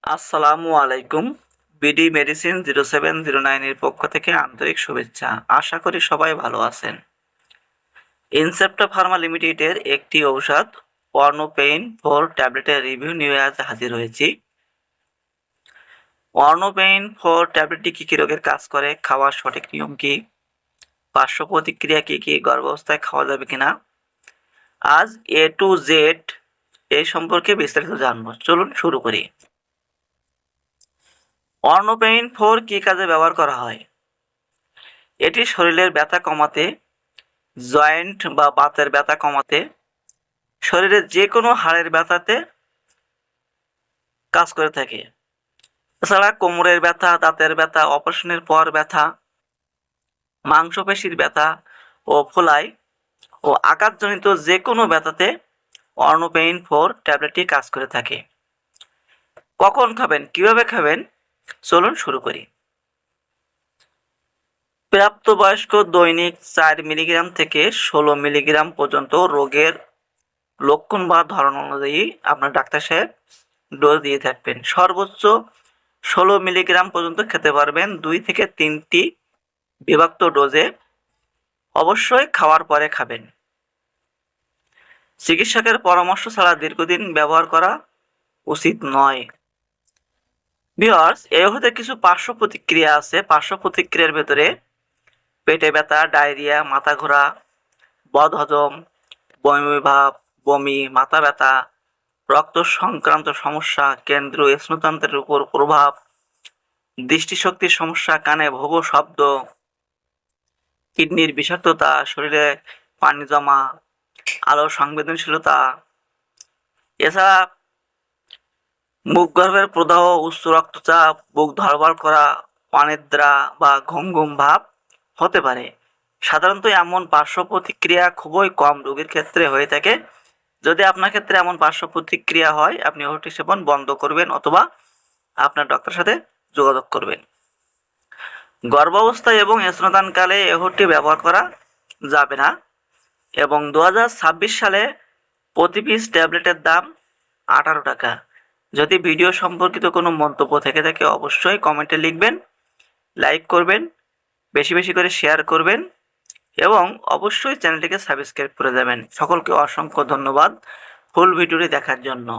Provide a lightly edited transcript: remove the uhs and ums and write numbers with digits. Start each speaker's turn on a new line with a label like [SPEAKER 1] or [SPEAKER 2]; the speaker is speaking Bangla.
[SPEAKER 1] আসসালামু আলাইকুম। বিডি মেডিসিন 0709 এর পক্ষ থেকে আন্তরিক শুভেচ্ছা। আশা করি সবাই ভালো আছেন। ইনসেপ্টা ফার্মা লিমিটেডের একটি ঔষধ অর্নোপেইন 4 ট্যাবলেটের রিভিউ নিয়ে আজ হাজির হয়েছি। অর্নোপেইন 4 ট্যাবলেটটি কী কী রোগের কাজ করে, খাওয়ার সঠিক নিয়ম কী, পার্শ্ব প্রতিক্রিয়া কী কী, গর্ভাবস্থায় খাওয়া যাবে কিনা, আজ এ টু জেড এই সম্পর্কে বিস্তারিত জানবো। চলুন শুরু করি। অর্নোপেইন 4 কী কাজে ব্যবহার করা হয়? এটি শরীরের ব্যথা কমাতে, জয়েন্ট বা বাতের ব্যথা কমাতে, শরীরের যে কোনো হাড়ের ব্যথাতে কাজ করে থাকে। এছাড়া কোমরের ব্যথা, দাঁতের ব্যথা, অপারেশনের পর ব্যথা, মাংসপেশির ব্যথা ও ফোলাই ও আঘাতজনিত যে কোনো ব্যথাতে অর্নোপেইন 4 ট্যাবলেটটি কাজ করে থাকে। কখন খাবেন, কিভাবে খাবেন, চলুন শুরু করি। প্রাপ্তবয়স্ক দৈনিক 4 মিলিগ্রাম থেকে 16 মিলিগ্রাম পর্যন্ত রোগের লক্ষণ বা ধরন অনুযায়ী আপনার ডাক্তার সাহেব ডোজ দিয়ে থাকবেন। সর্বোচ্চ 16 মিলিগ্রাম পর্যন্ত খেতে পারবেন 2 থেকে 3টি বিভক্ত ডোজে। অবশ্যই খাওয়ার পরে খাবেন। চিকিৎসকের পরামর্শ ছাড়া দীর্ঘদিন ব্যবহার করা উচিত নয়। ভিউয়ার্স, এই ওষুধে কিছু পার্শ্ব প্রতিক্রিয়া আছে। পার্শ্ব প্রতিক্রিয়ার ভেতরে পেটে ব্যথা, ডায়রিয়া, মাথা ঘোরা, বদহজম, বমি ভাব, বমি, মাথা ব্যথা, রক্ত সংক্রান্ত সমস্যা, কেন্দ্রীয় স্নায়ুতন্ত্রের উপর প্রভাব, দৃষ্টিশক্তির সমস্যা, কানে ভো ভো শব্দ, কিডনির বিষাক্ততা, শরীরে পানি জমা, আলো সংবেদনশীলতা, এছাড়া মুখগর্ভের প্রদাহ, উচ্চ রক্তচাপ, বুক ধড়ফড় করা, অনিদ্রা বা ঘুম ঘুম ভাব হতে পারে। সাধারণত এমন পার্শ্ব প্রতিক্রিয়া খুবই কম রোগীর ক্ষেত্রে হয়ে থাকে। যদি আপনার ক্ষেত্রে এমন পার্শ্ব প্রতিক্রিয়া হয়, আপনি ওষুধটি সেবন বন্ধ করবেন অথবা আপনার ডক্টরের সাথে যোগাযোগ করবেন। গর্ভাবস্থায় এবং স্তন্যদানকালে এই ওষুধটি ব্যবহার করা যাবে না এবং 2026 সালে প্রতি পিস ট্যাবলেটের দাম 18 টাকা। যদি ভিডিও সম্পর্কিত কোনো মন্তব্য থেকে থাকে অবশ্যই কমেন্টে লিখবেন, লাইক করবেন, বেশি বেশি করে শেয়ার করবেন এবং অবশ্যই চ্যানেলটিকে সাবস্ক্রাইব করে দেবেন। সকলকে অসংখ্য ধন্যবাদ ফুল ভিডিওটি দেখার জন্য।